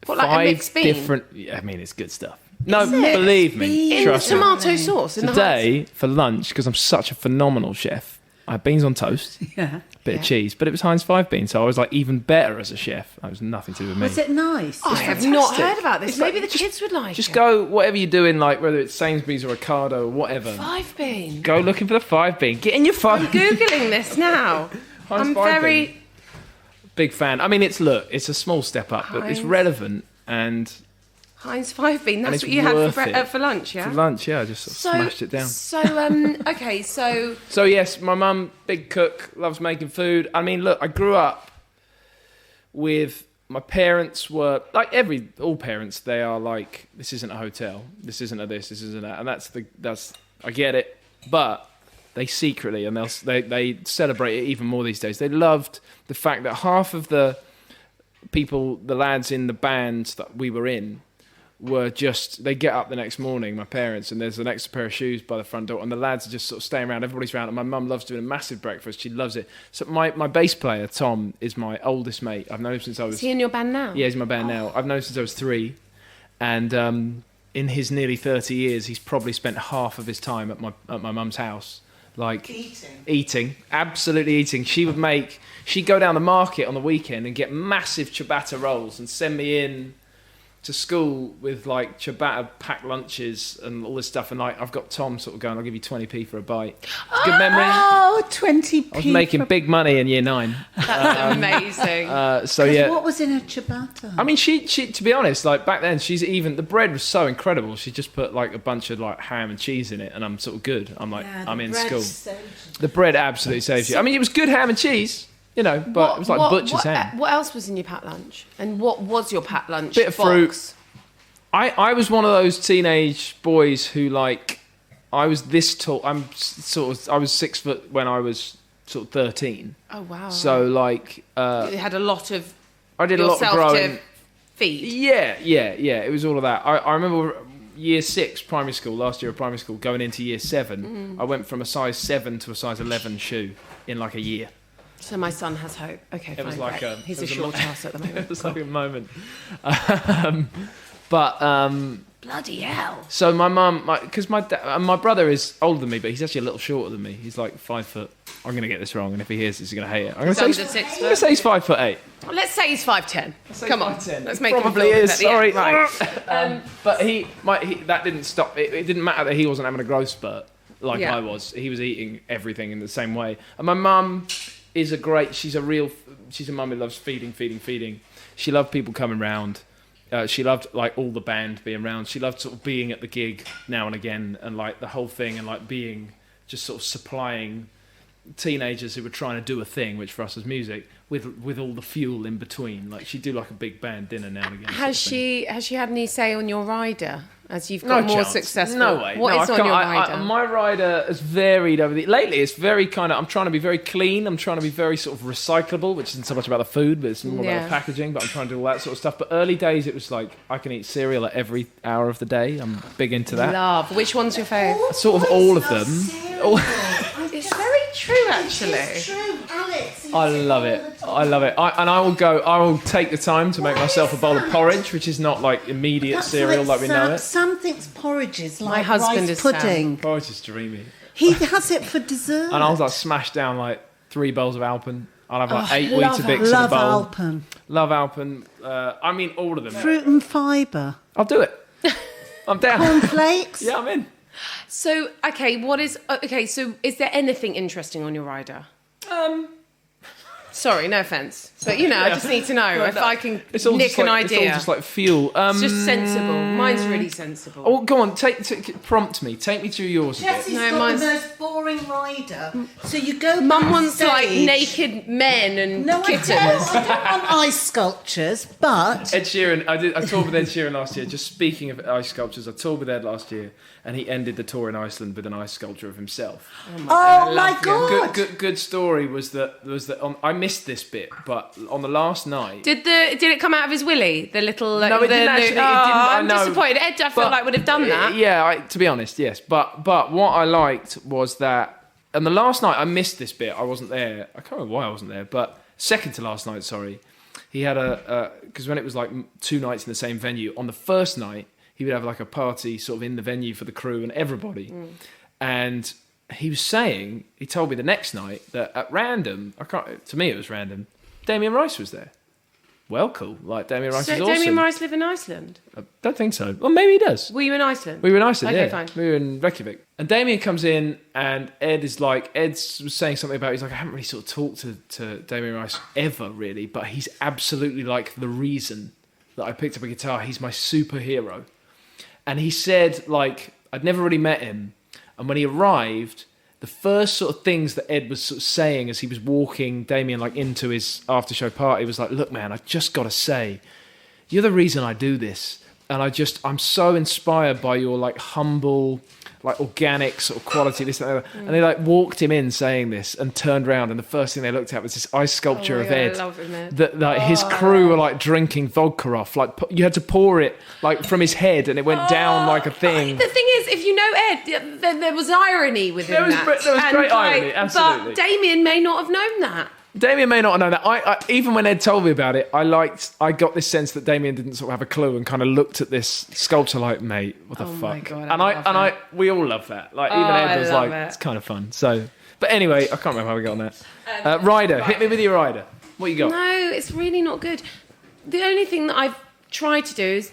What, like a 5 mixed bean? different... I mean, it's good stuff. No, believe me. In Trust me. tomato sauce. In Today, for lunch, because I'm such a phenomenal chef, I had beans on toast, bit of cheese, but it was Heinz 5 beans, so I was like even better as a chef. It was nothing to do with me. Was it nice? I have not heard about this. Maybe the kids would like Just it. go, whatever you're doing, like whether it's Sainsbury's or Ocado or whatever. 5 bean. Go looking for the 5 bean. Get in your phone. I'm Googling this now. Heinz I'm 5 very... bean. Big fan. I mean, it's a small step up, but it's Heinz. relevant and... Heinz 5 bean. That's it's what you had worth for, it. for lunch, yeah? For lunch, yeah, I just sort of smashed it down. So yes, my mum, big cook, loves making food. I mean, look, I grew up with my parents were like all parents. They are like, this isn't a hotel, this isn't a this isn't that, and that's I get it, but they secretly and they celebrate it even more these days. They loved the fact that half of the people, the lads in the bands that we were in, were just, they get up the next morning, my parents, and there's an extra pair of shoes by the front door, and the lads are just sort of staying around, everybody's around, and my mum loves doing a massive breakfast, she loves it. So my bass player, Tom, is my oldest mate. I've known him since I was... is he in your band now? Yeah, he's in my band now. I've known him since I was 3, and in his nearly 30 years, he's probably spent half of his time at my mum's house, like... Eating. Absolutely eating. She'd go down the market on the weekend and get massive ciabatta rolls and send me in to school with like ciabatta packed lunches and all this stuff, and like I've got Tom sort of going, I'll give you 20p for a bite. It's a good memory. Oh, 20p. I was making big money in year 9. That's amazing. So yeah. What was in a ciabatta? I mean, she to be honest, like back then, the bread was so incredible. She just put like a bunch of like ham and cheese in it, and I'm sort of good. I'm like, I'm in school. The bread absolutely saves you. I mean, it was good ham and cheese. You know, but it was like butcher's ham. What else was in your packed lunch? And what was your packed lunch? Bit of fruit. I was one of those teenage boys who like, I was this tall. I was 6 foot when I was sort of 13. Oh wow. So like, you had a lot of. I did a lot of growing. To feed. Yeah. It was all of that. I remember year 6 primary school, last year of primary school, going into year 7. I went from a size 7 to a size 11 shoe in like a year. So my son has hope. Okay, It fine. was like great. He's a short ass at the moment. It was like a moment. Bloody hell. So my mum, because my brother is older than me, but he's actually a little shorter than me. He's like 5 foot. I'm going to get this wrong, and if he hears this, he's going to hate it. I'm going to say he's 5 foot 8. Well, let's say he's 5'10". Come on, 5'10". let's make Probably him feel is. Sorry, right. but that didn't stop. It didn't matter that he wasn't having a growth spurt like I was. He was eating everything in the same way. And my mum is she's a mum who loves feeding. She loved people coming round. She loved like all the band being around. She loved sort of being at the gig now and again, and like the whole thing, and like being just sort of supplying teenagers who were trying to do a thing, which for us was music, with all the fuel in between. Like she'd do like a big band dinner now and again. Has she had any say on your rider as you've got more successful? No way. What is on your rider? My rider has varied lately. It's very kind of. I'm trying to be very clean. I'm trying to be very sort of recyclable, which isn't so much about the food, but it's more about the packaging. But I'm trying to do all that sort of stuff. But early days, it was like I can eat cereal at every hour of the day. I'm big into that. Love. Which one's your favourite? Sort of all of them. It's very true, actually. It's true, Alex. I love it. I will take the time to make myself a bowl of porridge, which is not like immediate cereal like we know it. Some thinks porridge is like My husband rice is pudding. Porridge is dreamy. He has it for dessert. And I was like smash down like 3 bowls of Alpen. I'll have like 8 Weetabix in a Love bowl. Alpen. Love Alpen. I mean all of them. Fruit and fibre. I'll do it. I'm down. Cornflakes. Yeah, I'm in. So, so is there anything interesting on your rider? Sorry, no offence. But, I just need to know if I can nick an idea. It's all just like fuel. It's just sensible. Mine's really sensible. Oh, go on. Prompt me. Take me through yours a bit. Jessie's got the most boring rider. So you go Mum wants like backstage. naked men and kittens. I don't want ice sculptures, but... Ed Sheeran, I toured with Ed Sheeran last year. Just speaking of ice sculptures, I toured with Ed last year, and he ended the tour in Iceland with an ice sculpture of himself. Oh my God! Good story was that I missed this bit, but on the last night, Did it come out of his willy? The little No, it didn't actually. It didn't. I'm No. disappointed. Ed, I feel like would have done that. Yeah, to be honest, yes. But what I liked was that on the last night I missed this bit. I wasn't there. I can't remember why I wasn't there, but second to last night, sorry. He had because when it was like 2 nights in the same venue, on the first night he would have like a party sort of in the venue for the crew and everybody. And he was saying, he told me the next night that at random, to me it was random, Damien Rice was there. Well, cool. Like, Damien Rice is awesome. Damien Rice live in Iceland? I don't think so. Well, maybe he does. Were you in Iceland? We were in Iceland, okay, yeah. Fine. We were in Reykjavik. And Damien comes in, and Ed was saying something about, he's like, I haven't really sort of talked to Damien Rice ever, really, but he's absolutely like the reason that I picked up a guitar. He's my superhero. And he said, like, I'd never really met him. And when he arrived, the first sort of things that Ed was sort of saying as he was walking Damien like into his after show party was like, look, man, I just got to say, you're the reason I do this. And I'm so inspired by your like humble, like organic sort of quality, this and that. And they like walked him in saying this and turned around, and the first thing they looked at was this ice sculpture of Ed. I love him, Ed. That like his crew were like drinking vodka off. Like you had to pour it like from his head, and it went down like a thing. The thing is, if you know Ed, there was irony within that. There was great irony, absolutely. But Damien may not have known that. Damien may not have known that. I even when Ed told me about it, I got this sense that Damien didn't sort of have a clue and kind of looked at this sculpture like, mate, what the fuck? My God, we all love that. Like even Ed was like, it's kind of fun. So, but anyway, I can't remember how we got on that. Rider, hit me with your rider. What you got? No, it's really not good. The only thing that I've tried to do is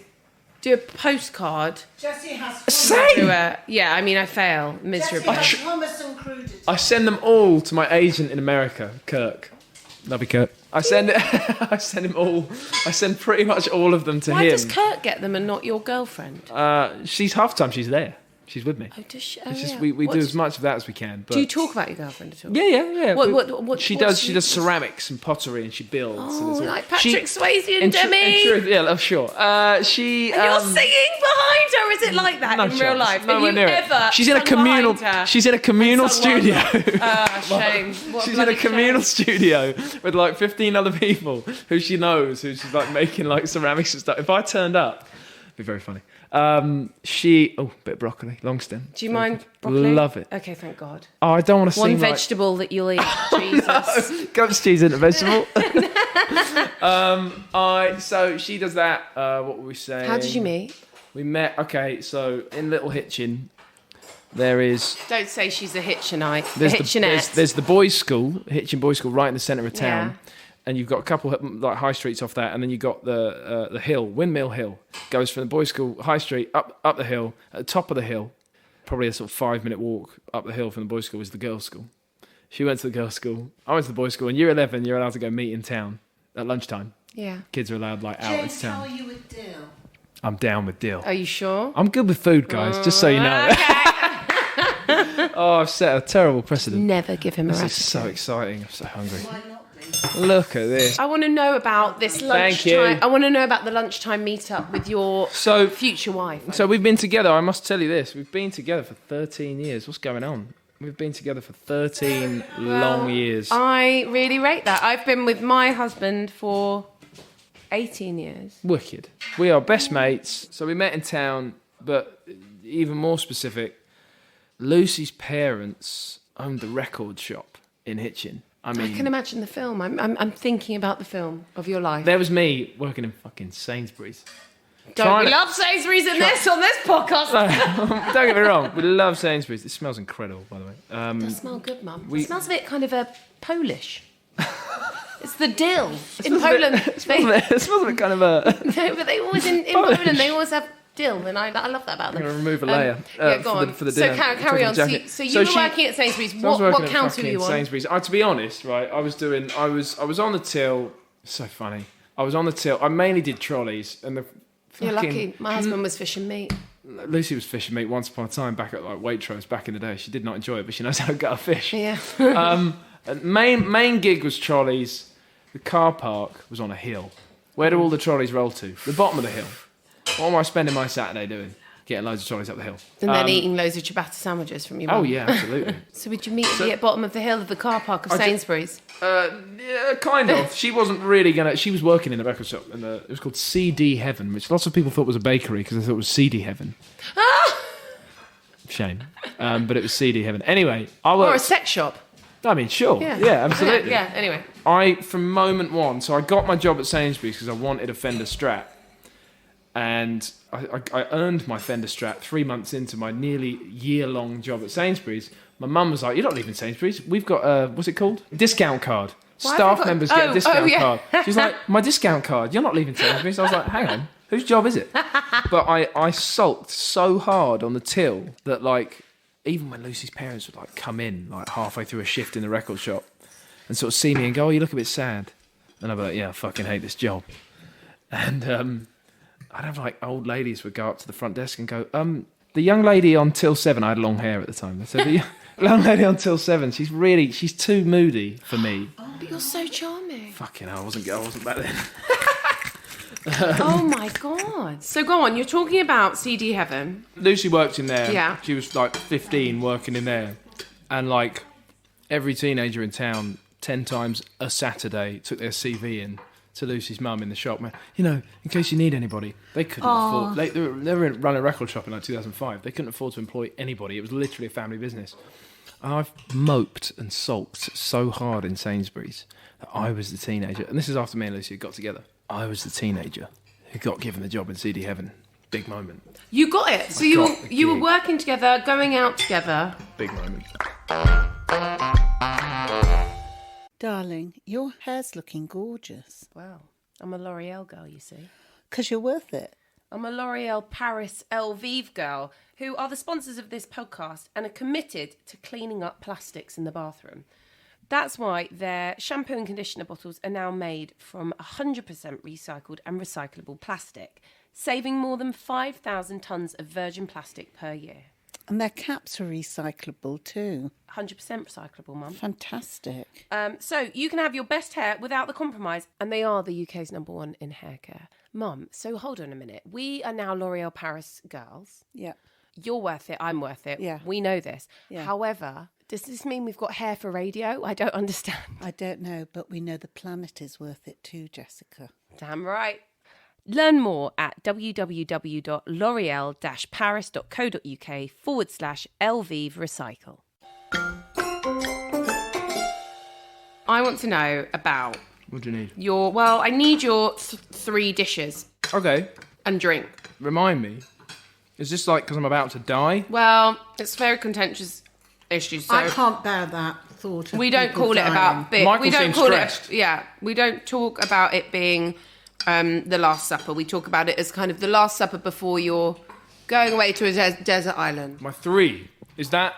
do a postcard. Jessie has Same. Yeah, I mean, I fail miserably. Jessie has Thomas and Cruden. I send them all to my agent in America, Kirk. Love you, Kirk. I send him all. I send pretty much all of them to him. Why does Kurt get them and not your girlfriend? She's half the time she's there. She's with me. Oh, does she? It's just yeah. we do as much of that as we can. But do you talk about your girlfriend at all? Yeah. What she does ceramics and pottery, and she builds. Oh, and like Patrick Swayze and Demi. Yeah, sure. She. And you're singing behind her. Is it like that in real life? Nowhere near it. She's in a communal. She's in a communal studio. Shame. She's in a communal studio with like 15 other people who she knows, who she's like making like ceramics and stuff. If I turned up, it'd be very funny. Bit of broccoli, long stem. Do you mind broccoli? Love it. Okay, thank God. Oh, I don't want to One seem vegetable that you'll eat. Jesus. No. Goat's cheese isn't a vegetable. So she does that. What were we saying? How did you meet? We met. Okay, so in Little Hitchin, there is. Don't say she's a Hitchinite. There's the boys' school, Hitchin Boys' School, right in the centre of town. Yeah. And you've got a couple like high streets off that, and then you've got the hill, Windmill Hill, goes from the boys' school high street up the hill. At the top of the hill, probably a sort of 5-minute walk up the hill from the boys' school, is the girls' school. She went to the girls' school. I went to the boys' school. And year 11, you're allowed to go meet in town at lunchtime. Yeah. Kids are allowed like out James, into town. how are you with dill? I'm down with dill. Are you sure? I'm good with food, guys. Just so you know. Okay. Oh, I've set a terrible precedent. Never give him a This recipe. is so exciting. I'm so hungry. Why not be? Look at this. I want to know about this Thank you. lunchtime. I want to know about the lunchtime meetup with your future wife. So we've been together. I must tell you this. We've been together for 13 years. What's going on? We've been together for 13 long years. I really rate that. I've been with my husband for 18 years. Wicked. We are best mates. So we met in town, but even more specific, Lucy's parents owned the record shop in Hitchin. I mean, I can imagine the film. I'm thinking about the film of your life. there was me working in fucking Sainsbury's. Don't we love Sainsbury's on this podcast? Don't get me wrong, we love Sainsbury's. It smells incredible, by the way. It smells good, Mum. It smells a bit kind of Polish. It's the dill. In Poland, It smells a bit kind of a... no, but they always in Polish. Poland they always have dill, and I love that about them. I'm going to remove a layer Yeah, go on. for the So dinner. carry on. So you were working at Sainsbury's. So I was What working at counter were fucking you on? Sainsbury's. To be honest, right, I was on the till. So funny. I was on the till. I mainly did trolleys, and the You're fucking, lucky. My husband was fishing meat. Lucy was fishing meat once upon a time back at like Waitrose back in the day. She did not enjoy it, but she knows how to gut a fish. Yeah. And main gig was trolleys. The car park was on a hill. Where do all the trolleys roll to? The bottom of the hill. What am I spending my Saturday doing? Getting loads of trolleys up the hill. And then eating loads of ciabatta sandwiches from your mum. Oh yeah, absolutely. So would you meet at the bottom of the hill of the car park of Sainsbury's? Yeah, kind of. She wasn't really gonna. She was working in a record shop, and it was called CD Heaven, which lots of people thought was a bakery because they thought it was CD Heaven. Shame, but it was CD Heaven. Anyway, I worked. Or a sex shop. I mean, sure. Yeah, absolutely. Yeah, anyway. From moment one, so I got my job at Sainsbury's because I wanted a Fender Strat. And I earned my Fender Strat 3 months into my nearly year-long job at Sainsbury's. My mum was like, "You're not leaving Sainsbury's. We've got a, what's it called? Discount card. Staff members get a discount card." She's like, "My discount card. You're not leaving Sainsbury's." I was like, "Hang on, whose job is it?" But I sulked so hard on the till that, like, even when Lucy's parents would, like, come in, like, halfway through a shift in the record shop and sort of see me and go, "Oh, you look a bit sad." And I'd be like, "Yeah, I fucking hate this job." And I'd have, like, old ladies would go up to the front desk and go, "The young lady on till 7," I had long hair at the time. They said, "The young lady on till 7, she's too moody for me." Oh, but you're so charming. Fucking hell, I wasn't back then. Oh my God. So go on, you're talking about CD Heaven. Lucy worked in there. Yeah. She was like 15 working in there. And like every teenager in town, 10 times a Saturday, took their CV in to Lucy's mum in the shop. You know, in case you need anybody. They couldn't afford... They were running a record shop in like 2005. They couldn't afford to employ anybody. It was literally a family business. And I've moped and sulked so hard in Sainsbury's that I was the teenager. And this is after me and Lucy had got together. I was the teenager who got given the job in CD Heaven. Big moment. You got it. So you were working together, going out together. Big moment. Darling, your hair's looking gorgeous. Wow. I'm a L'Oreal girl, you see. 'Cause you're worth it. I'm a L'Oreal Paris Elvive girl, who are the sponsors of this podcast and are committed to cleaning up plastics in the bathroom. That's why their shampoo and conditioner bottles are now made from 100% recycled and recyclable plastic, saving more than 5,000 tonnes of virgin plastic per year. And their caps are recyclable too. 100% recyclable, Mum. Fantastic. So you can have your best hair without the compromise, and they are the UK's #1 in hair care. Mum, so hold on a minute. We are now L'Oreal Paris girls. Yeah. You're worth it, I'm worth it. Yeah. We know this. Yeah. However, does this mean we've got hair for radio? I don't understand. I don't know, but we know the planet is worth it too, Jessica. Damn right. Learn more at www.l'oreal-paris.co.uk/Elvive Recycle. I want to know about What do you need? I need your 3 dishes Okay. and drink. Remind me. Is this like because I'm about to die? Well, it's very contentious issues. So I can't bear that thought of we don't people call it dying. about bit. Michael We don't seems call stressed. it. Yeah, we don't talk about it being the Last Supper. We talk about it as kind of the Last Supper before you're going away to a desert island. My 3. Is that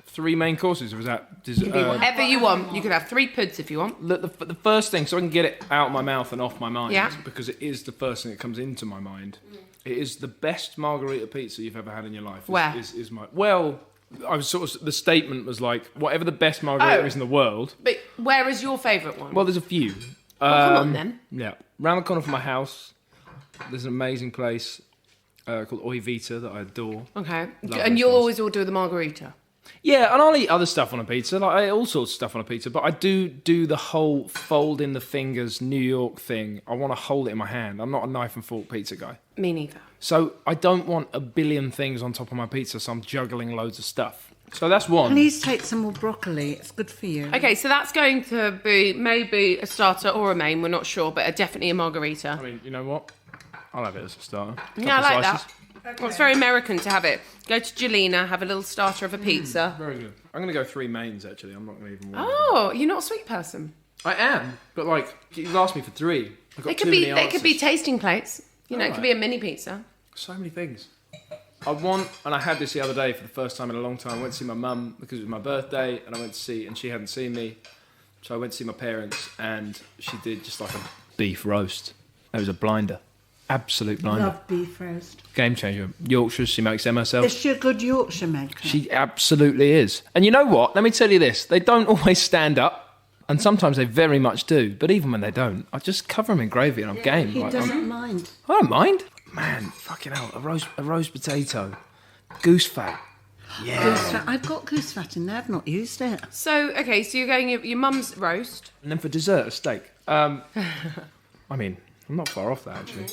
3 main courses or is that... Whatever you want. You can have 3 puds if you want. The first thing, so I can get it out of my mouth and off my mind, Yeah. because it is the first thing that comes into my mind. It is the best margarita pizza you've ever had in your life. Where? Is my... Well, I was sort of... The statement was like, whatever the best margarita is in the world... But where is your favourite one? Well, there's a few. Come on then. Yeah. Round the corner from my house, there's an amazing place called Oi Vita that I adore. Okay. Love And you'll restaurants. always order the margarita. Yeah, and I'll eat other stuff on a pizza. Like I eat all sorts of stuff on a pizza, but I do the whole fold in the fingers New York thing. I want to hold it in my hand. I'm not a knife and fork pizza guy. Me neither. So I don't want a billion things on top of my pizza, so I'm juggling loads of stuff. So that's one. Please take some more broccoli. It's good for you. Okay, so that's going to be maybe a starter or a main. We're not sure, but definitely a margarita. I mean, you know what? I'll have it as a starter. Yeah, I like Slices. that. Well, it's very American to have it. Go to Jelena, have a little starter of a pizza. Very good. I'm going to go 3 mains, actually. I'm not going to even... Oh, you're not a sweet person. I am, but like, you've asked me for 3. I've got They too could be. many They could be answers. tasting plates. You know, it could be a mini pizza. So many things. I want, and I had this the other day for the first time in a long time. I went to see my mum because it was my birthday, and I went to see, and she hadn't seen me. So I went to see my parents, and she did just like a beef roast. It was a blinder. Absolute blinder. Love beef roast. Game changer. Yorkshire, she makes them herself. Is she a good Yorkshire maker? She absolutely is. And you know what? Let me tell you this. They don't always stand up, and sometimes they very much do. But even when they don't, I just cover them in gravy and I'm game. He Like, doesn't mind. I don't mind. Man, fucking hell. A roast potato. Goose fat. Yeah. Goose fat. I've got goose fat in there. I've not used it. So, okay, so you're going your mum's roast. And then for dessert, a steak. I mean, I'm not far off that, actually.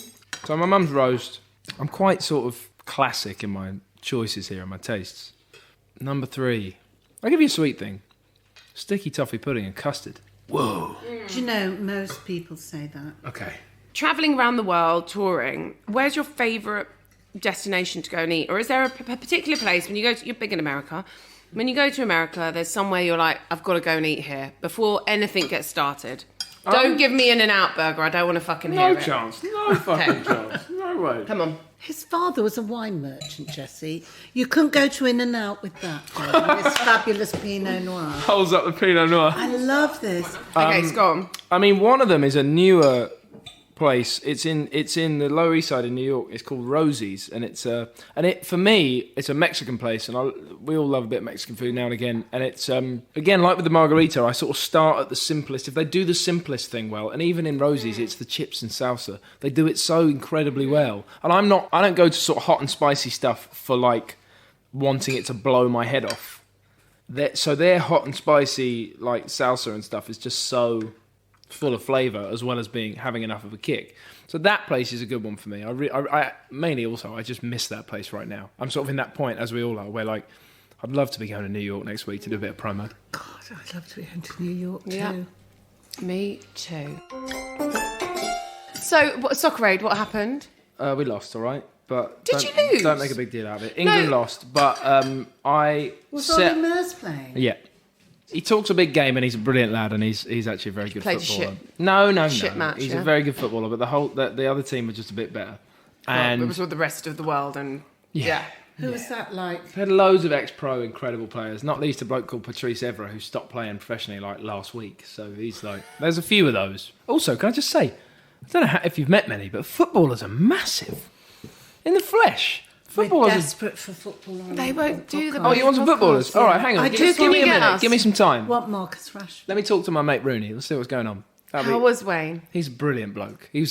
So my mum's roast. I'm quite sort of classic in my choices here and my tastes. Number 3. I'll give you a sweet thing. Sticky toffee pudding and custard. Whoa. Do you know, most people say that. Okay. traveling around the world, touring, where's your favourite destination to go and eat? Or is there a particular place when you go to, you're big in America, when you go to America, there's somewhere you're like, I've got to go and eat here before anything gets started? Don't give me an In-N-Out burger. I don't want to fucking hear it. No chance. No fucking chance. No way. Come on. His father was a wine merchant, Jessie. You couldn't go to In-N-Out with that. Though. This fabulous Pinot Noir. Holds up the Pinot Noir. I love this. Okay, it's gone. I mean, one of them is a newer place. It's in the Lower East Side in New York. It's called Rosie's, and for me, it's a Mexican place, and we all love a bit of Mexican food now and again. And it's again, like with the margarita, I sort of start at the simplest. If they do the simplest thing well, and even in Rosie's, it's the chips and salsa. They do it so incredibly well. And I don't go to sort of hot and spicy stuff for like wanting it to blow my head off. So their hot and spicy like salsa and stuff is just so full of flavour, as well as having enough of a kick. So that place is a good one for me. I mainly also, I just miss that place right now. I'm sort of in that point, as we all are, where like, I'd love to be going to New York next week to do a bit of promo. God, I'd love to be going to New York too. Yeah. Me too. So, Soccer Aid, what happened? We lost, all right? But Did you lose? Don't make a big deal out of it. England lost, but Was Ollie Murs playing? Yeah. He talks a big game, and he's a brilliant lad, and he's actually a very good played footballer. shit. No. Match, he's yeah? a very good footballer, but the other team was just a bit better. And It was with the rest of the world, and yeah. Who was that like? We've had loads of ex-pro incredible players, not least a bloke called Patrice Evra, who stopped playing professionally like last week. So he's like, there's a few of those. Also, can I just say, I don't know if you've met many, but footballers are massive in the flesh. We're desperate for football. They won't do the. Oh, you want some footballers? All right, hang on. I Give do. me a minute. us. Give me some time. Want Marcus Rashford? Let me talk to my mate Rooney. Let's see what's going on. How was Wayne? He's a brilliant bloke. We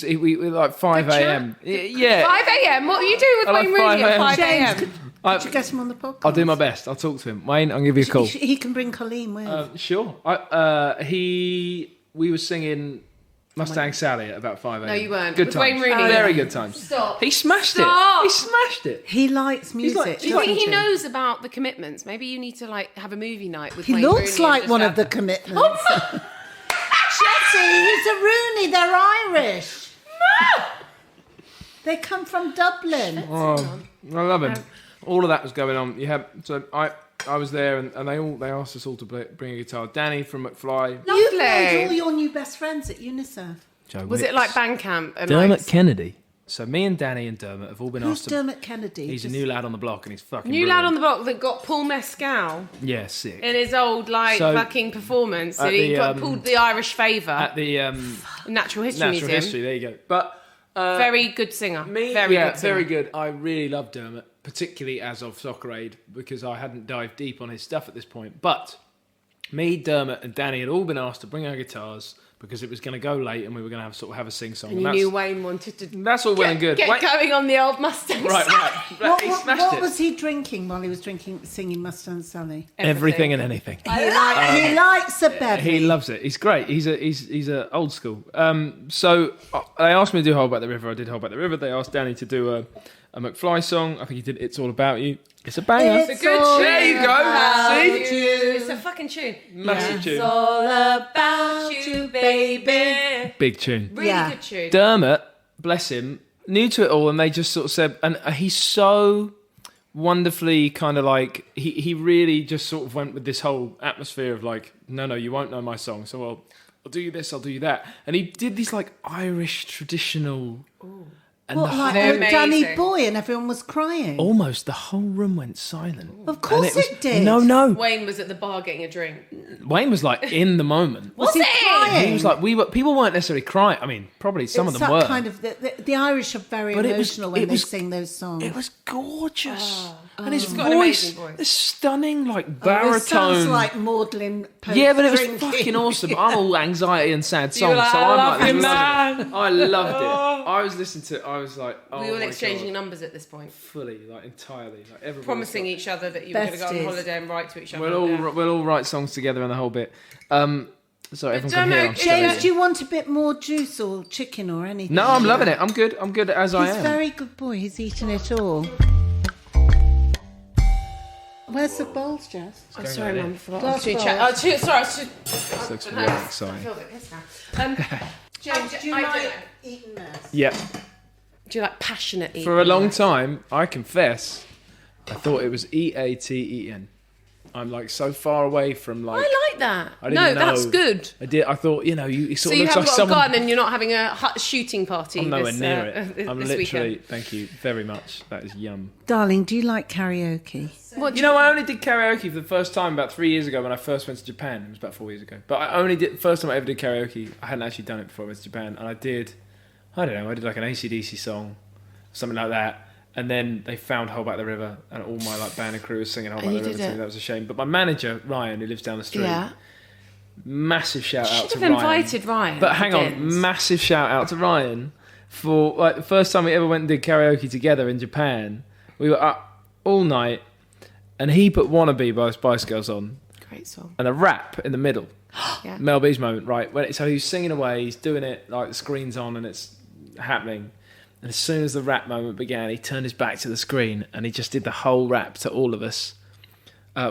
like 5 a.m. Yeah. 5 a.m. What are you doing with I like Wayne Rooney 5 at 5 James, a.m.? could you get him on the podcast? I'll do my best. I'll talk to him. Wayne, I'll give you a call. He can bring Colleen with. Sure. We were singing Mustang Sally at about 5 a.m. No, you weren't. Good With times. Wayne Rooney. Very good times. Stop. He smashed Stop. it. He smashed it. He likes music. Do you think he doesn't knows about the commitments? Maybe you need to like have a movie night with He Wayne looks Rooney like and one just of the have- commitments. Jessie, he's a Rooney. They're Irish. They come from Dublin. Oh, I love him. All of that was going on. I was there, and they asked us all to bring a guitar. Danny from McFly. You've made all your new best friends at UNICEF. Joe Was Wicks. it like Bandcamp? And Dermot like, Kennedy? So me and Danny and Dermot have all been Who's asked to... Dermot Kennedy? He's a new lad on the block, and he's fucking new lad on brilliant. the block that got Paul Mescal Yeah, sick. in his old So, fucking performance. at And he the, pulled the Irish favour. At the Natural History Natural Museum. History, there you go. But Very good singer. me, Very yeah, good singer. very good. I really love Dermot, particularly as of Soccer Aid, because I hadn't dived deep on his stuff at this point. But me, Dermot, and Danny had all been asked to bring our guitars because it was going to go late and we were going to have a sing-song. And you knew Wayne wanted to That's all well and good. get Wayne- going on the old Mustang. Right. He smashed What it. was he drinking while he was singing Mustang Sally? Everything and anything. He likes a bevy. He loves it. He's great. He's a old school. So they asked me to do Hold Back the River. I did Hold Back the River. They asked Danny to do a McFly song. I think he did It's All About You. It's a banger. It's a good tune. There you go. See? It's a fucking tune. Massive tune. It's all about you, baby. Big tune. Really Yeah. good tune. Dermot, bless him, new to it all, and they just sort of said, and he's so wonderfully kind of like, he really just sort of went with this whole atmosphere of like, no, you won't know my song, so I'll do you this, I'll do you that. And he did these like Irish traditional... And What, like They're Danny amazing. Boy and everyone was crying? almost the whole room went silent. Of course And it did. No. Wayne was at the bar getting a drink. Wayne was like in the moment. Was he crying? He was like, people weren't necessarily crying. I mean, probably some It's of them that were. kind of the Irish are very But it was- emotional when it they was- sing those songs. It was gorgeous. And his He's got an voice, amazing voice. this stunning like It baritone. sounds like maudlin post Yeah, but it was drinking. fucking awesome. I'm all anxiety and sad You were songs, like, so I I'm love like, you, loving it. man. I loved it. I was listening to it. I was like, oh We were my exchanging God. numbers at this point, Fully, like entirely, like everybody. promising each other that you were going to go on Besties. holiday and write to each other. We'll all write songs together and the whole bit. So everyone can hear. I'm Dermot, sorry. James, do you want a bit more juice or chicken or anything? No, I'm loving it. I'm good. I'm good as I He's am. a very good boy. He's eaten it all. Where's the bowls, Jess? I'm sorry, Mum. I forgot. Glass bowl. Sorry, This looks really I exciting. feel a bit pissed now. James, Do you I like don't- eating this? Yeah. do you like passionate eating? For a long time, I confess, I thought it was EATEN. I'm like so far away from like. I like that. I didn't know. That's good. I did. I thought, you know, you So sort of you looks haven't like got a someone. gun and you're not having a shooting party. I'm nowhere this, near it. I'm this literally. weekend. Thank you very much. That is yum. Darling, do you like karaoke? What do You know, I only did karaoke for the first time about 3 years ago when I first went to Japan. It was about 4 years ago. But I only did first time I ever did karaoke. I hadn't actually done it before I went to Japan, and I did like an AC/DC song, something like that. And then they found Whole Back the River, and all my like band and crew was singing Whole Back And the you River. did To me. it. That was a shame. But my manager Ryan, who lives down the street, Yeah. massive shout out Should to have Ryan. invited Ryan. But for hang on, Dins. massive shout out to Ryan for like the first time we ever went and did karaoke together in Japan. We were up all night, and he put "Wannabe" by the Spice Girls on, Great song. and a rap in the middle. Yeah. Mel B's moment, right? So he's singing away, he's doing it like the screen's on and it's happening. And as soon as the rap moment began, he turned his back to the screen and he just did the whole rap to all of us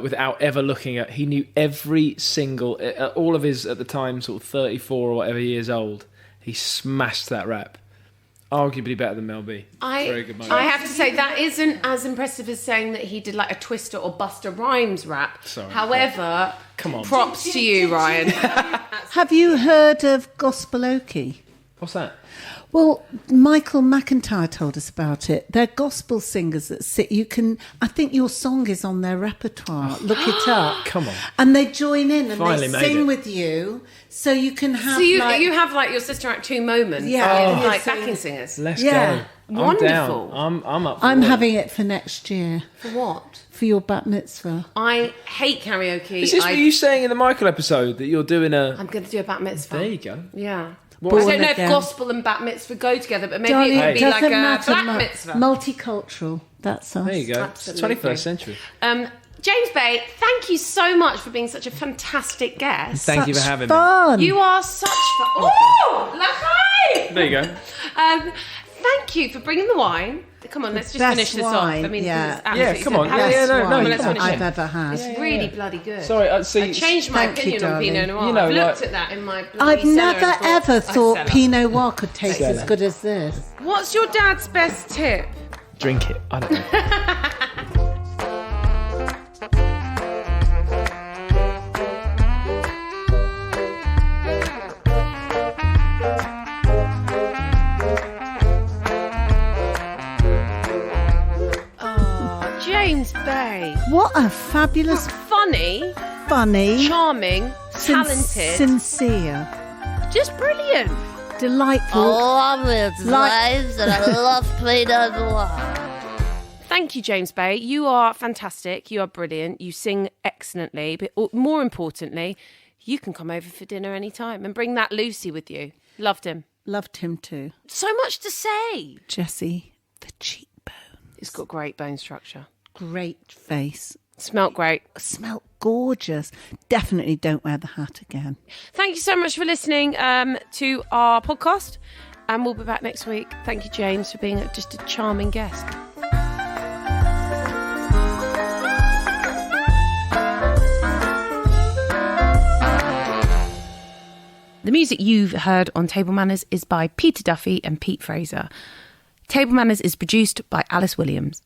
without ever looking at. He knew every single, all of his at the time sort of 34 or whatever years old. He smashed that rap. Arguably better than Mel B. Very good moment. I have to say that isn't as impressive as saying that he did like a Twister or Busta Rhymes rap. Sorry. However, Come on. props to you, Ryan. Have you heard of Gospeloki? What's that? Well, Michael McIntyre told us about it. They're gospel singers that sit. You can. I think your song is on their repertoire. Look it up. Come on. And they join in and Finally they made sing it. with you, so you can have. So you like, have like your Sister Act 2 moment. Yeah. Like So- backing singers. Let's Yeah. go. I'm Wonderful. down. I'm up for I'm it. having it for next year For what? for your bat mitzvah. I hate karaoke. Is this what you saying in the Michael episode that you're doing a? I'm going to do a bat mitzvah. There you go. Yeah. What- I don't Born know again. if gospel and bat mitzvah go together, but maybe Darling, it would be doesn't like a matter black much. mitzvah. Multicultural. That's us. There you go. Absolutely. It's 21st century. James Bay, thank you so much for being such a fantastic guest. Thank you for Such having me. fun. You are such fun. Oh, Lachai! There you go. Thank you for bringing the wine. Come on, let's just best finish this wine, off. I mean, yeah. this is absolutely Yeah, come on. fantastic. Yeah, no, Best wine let's come on. finish I've it. ever had. It's really bloody good. Sorry, see, I changed my Thank you, opinion on Pinot darling. Noir. You know, I've looked like- at that in my bloody I've cellar never and ever thought, thought cellar. Pinot Noir could taste Cellar. as good as this. What's your dad's best tip? drink it. I don't know. Oh, James Bay. What a fabulous, Funny, funny, charming, talented, sincere, just brilliant. delightful. love it, lives, and I love Pinot Noir. Thank you, James Bay. You are fantastic. You are brilliant. You sing excellently. But more importantly, you can come over for dinner anytime and bring that Lucy with you. Loved him. Loved him too. So much to say. Jessie, the cheekbone. He's got great bone structure. Great face. Smelt great. Smelt gorgeous. Definitely don't wear the hat again. Thank you so much for listening to our podcast. And we'll be back next week. Thank you, James, for being just a charming guest. The music you've heard on Table Manners is by Peter Duffy and Pete Fraser. Table Manners is produced by Alice Williams.